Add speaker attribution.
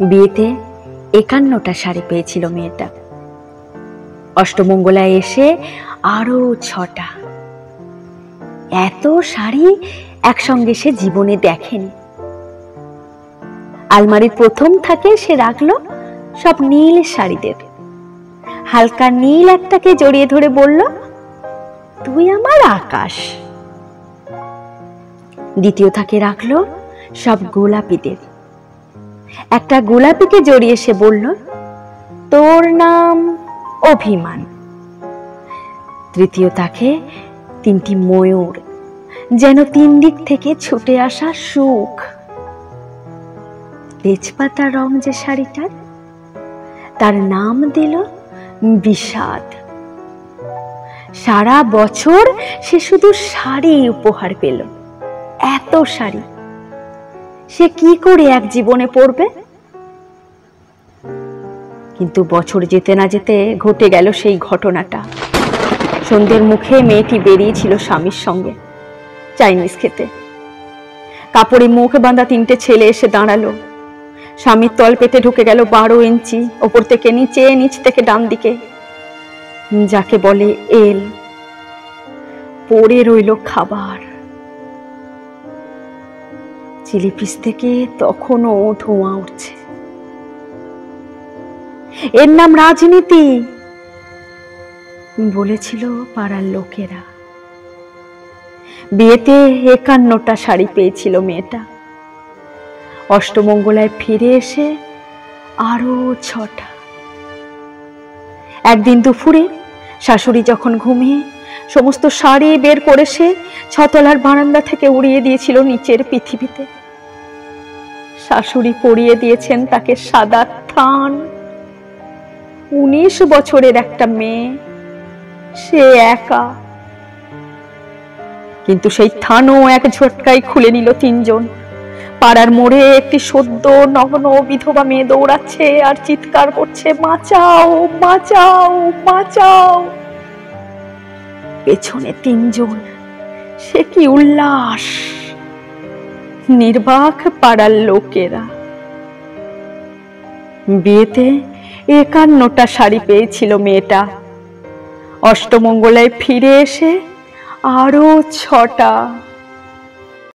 Speaker 1: বিয়েতে ৫১টা শাড়ি পেয়েছিল মেয়েটা। অষ্টমঙ্গলায় এসে আরো ৬টা। এত শাড়ি একসঙ্গে সে জীবনে দেখেনি। আলমারির প্রথম থাকে সে রাখলো সব নীল শাড়িদের। হালকা নীল একটাকে জড়িয়ে ধরে বলল, তুই আমার আকাশ। দ্বিতীয় থাকে রাখলো সব গোলাপিদের। একটা গোলাপিকে জড়িয়ে সে বলল, তোর নাম অভিমান। তৃতীয় তাকে ৩টি ময়ূর, যেন ৩ দিক থেকে ছুটে আসা সুখ। তেজপাতা রং যে শাড়িটার, তার নাম দিল বিষাদ। সারা বছর সে শুধু শাড়ি উপহার পেল, এত শাড়ি। সে কি করে এক জীবনে পড়বে? কিন্তু বছর যেতে না যেতে ঘটে গেল সেই ঘটনাটা। সন্ধ্যের মুখে মেয়েটি বেরিয়েছিল স্বামীর সঙ্গে চাইনিজ খেতে। কাপড়ে মুখ বাঁধা 3টে ছেলে এসে দাঁড়ালো। স্বামীর তল পেটে ঢুকে গেল 12 ইঞ্চি, ওপর থেকে নিচে, নিচ থেকে ডান দিকে, যাকে বলে এল। পড়ে রইল খাবার। চিলি পিস থেকে তখনও ধোঁয়া উঠছে। এর নাম রাজনীতি, বলেছিল পাড়ার লোকেরা। বিয়েতে ৫১টা শাড়ি পেয়েছিল মেয়েটা। অষ্টমঙ্গলায় ফিরে এসে আরো ৬টা। একদিন দুপুরে শাশুড়ি যখন ঘুমিয়ে সমস্ত শাড়ি বের করে সে 6তলার বারান্দা থেকে উড়িয়ে দিয়েছিল নিচের পৃথিবীতে। শাশুড়ি পরিয়ে দিয়েছেন তাকে সাদা থান। 19 বছরের একটা মেয়ে, সে একা। কিন্তু সেই থানও এক ঝটকায় খুলে নিল 3 জন। পাড়ার মোড়ে একটি সদ্য নগ্ন বিধবা মেয়ে দৌড়াচ্ছে আর চিৎকার করছে, বাঁচাও, বাঁচাও, বাঁচাও। পেছনে 3 জন। সে কি উল্লাস! নির্বাক পাড়ার লোকেরা। বিয়েতে ৫১টা শাড়ি পেয়েছিল মেয়েটা। অষ্টমঙ্গলায় ফিরে এসে আরো ৬টা।